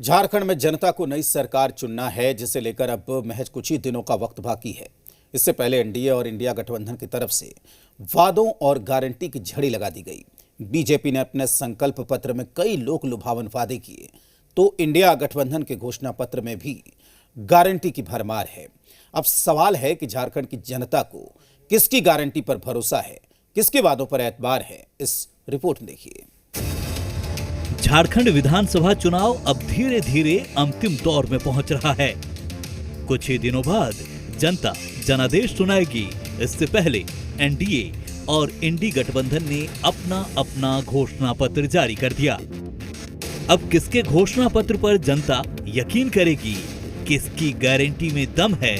झारखंड में जनता को नई सरकार चुनना है, जिसे लेकर अब महज कुछ ही दिनों का वक्त बाकी है। इससे पहले एनडीए और इंडिया गठबंधन की तरफ से वादों और गारंटी की झड़ी लगा दी गई। बीजेपी ने अपने संकल्प पत्र में कई लोक लुभावन वादे किए, तो इंडिया गठबंधन के घोषणा पत्र में भी गारंटी की भरमार है। अब सवाल है कि झारखंड की जनता को किसकी गारंटी पर भरोसा है, किसके वादों पर एतबार है। इस रिपोर्ट में देखिए। झारखंड विधानसभा चुनाव अब धीरे धीरे अंतिम दौर में पहुंच रहा है। कुछ ही दिनों बाद जनता जनादेश सुनाएगी। इससे पहले एनडीए और इंडी गठबंधन ने अपना घोषणा पत्र जारी कर दिया। अब किसके घोषणा पत्र पर जनता यकीन करेगी, किसकी गारंटी में दम है,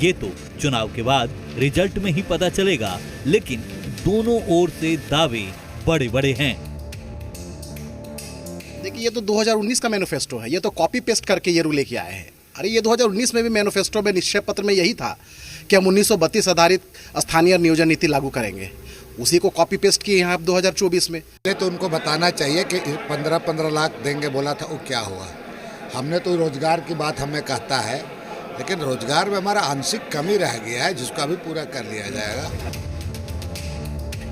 ये तो चुनाव के बाद रिजल्ट में ही पता चलेगा। लेकिन दोनों ओर से दावे बड़े बड़े हैं। देखिए, ये तो 2019 का मैनिफेस्टो है, ये तो कॉपी पेस्ट करके ये रूल लेके आए हैं। अरे ये 2019 में भी मैनिफेस्टो में निश्चय पत्र में यही था कि हम 1932 आधारित स्थानीय नियोजन नीति लागू करेंगे। उसी को कॉपी पेस्ट किए यहाँ 2024 में। तो उनको बताना चाहिए कि 15-15 लाख देंगे बोला था, वो क्या हुआ। हमने तो रोजगार की बात हमें कहता है, लेकिन रोजगार में हमारा आंशिक कमी रह गया है, जिसको अभी पूरा कर लिया जाएगा।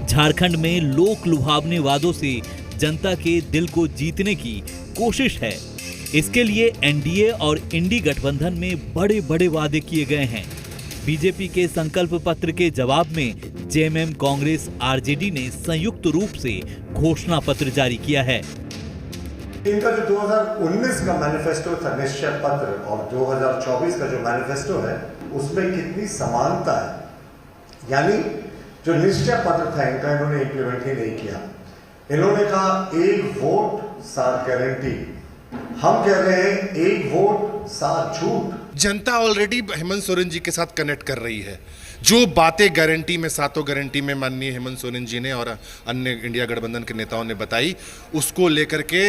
झारखंड में लोक लुभावने वादों से जनता के दिल को जीतने की कोशिश है। इसके लिए एनडीए और इंडी गठबंधन में बड़े बड़े वादे किए गए हैं। बीजेपी के संकल्प पत्र के जवाब में जेएमएम, कांग्रेस, आरजेडी ने संयुक्त रूप से घोषणा पत्र जारी किया है। इनका जो 2019 का मैनिफेस्टो था निश्चय पत्र और 2024 का जो मैनिफेस्टो है, उसमें कितनी समानता है। यानी जो निश्चय पत्र था इनका, इन्होंने इम्प्लीमेंट ही नहीं किया। इन्होंने कहा 1 वोट 7 गारंटी, हम कह रहे हैं 1 वोट 7 झूठ। जनता ऑलरेडी हेमंत सोरेन जी के साथ कनेक्ट कर रही है। जो बातें गारंटी में, सातों गारंटी में माननीय हेमंत सोरेन जी ने और अन्य इंडिया गठबंधन के नेताओं ने बताई, उसको लेकर के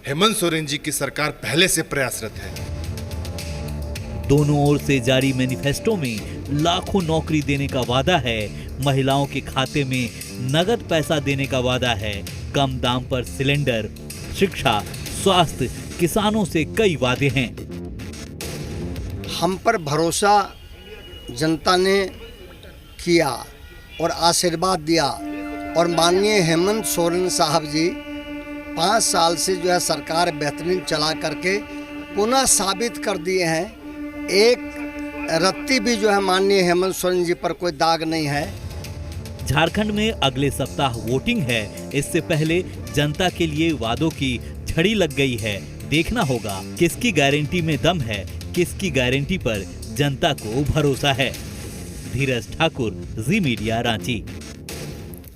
हेमंत सोरेन जी की सरकार पहले से प्रयासरत है। दोनों ओर से जारी मैनिफेस्टो में लाखों नौकरी देने का वादा है, महिलाओं के खाते में नगद पैसा देने का वादा है, कम दाम पर सिलेंडर, शिक्षा, स्वास्थ्य, किसानों से कई वादे हैं। हम पर भरोसा जनता ने किया और आशीर्वाद दिया, और माननीय हेमंत सोरेन साहब जी 5 साल से जो है सरकार बेहतरीन चला करके पुनः साबित कर दिए हैं। एक रत्ती भी जो है माननीय हेमंत सोरेन जी पर कोई दाग नहीं है। झारखंड में अगले सप्ताह वोटिंग है। इससे पहले जनता के लिए वादों की झड़ी लग गई है। देखना होगा किसकी गारंटी में दम है, किसकी गारंटी पर जनता को भरोसा है। धीरज ठाकुर, जी मीडिया, रांची।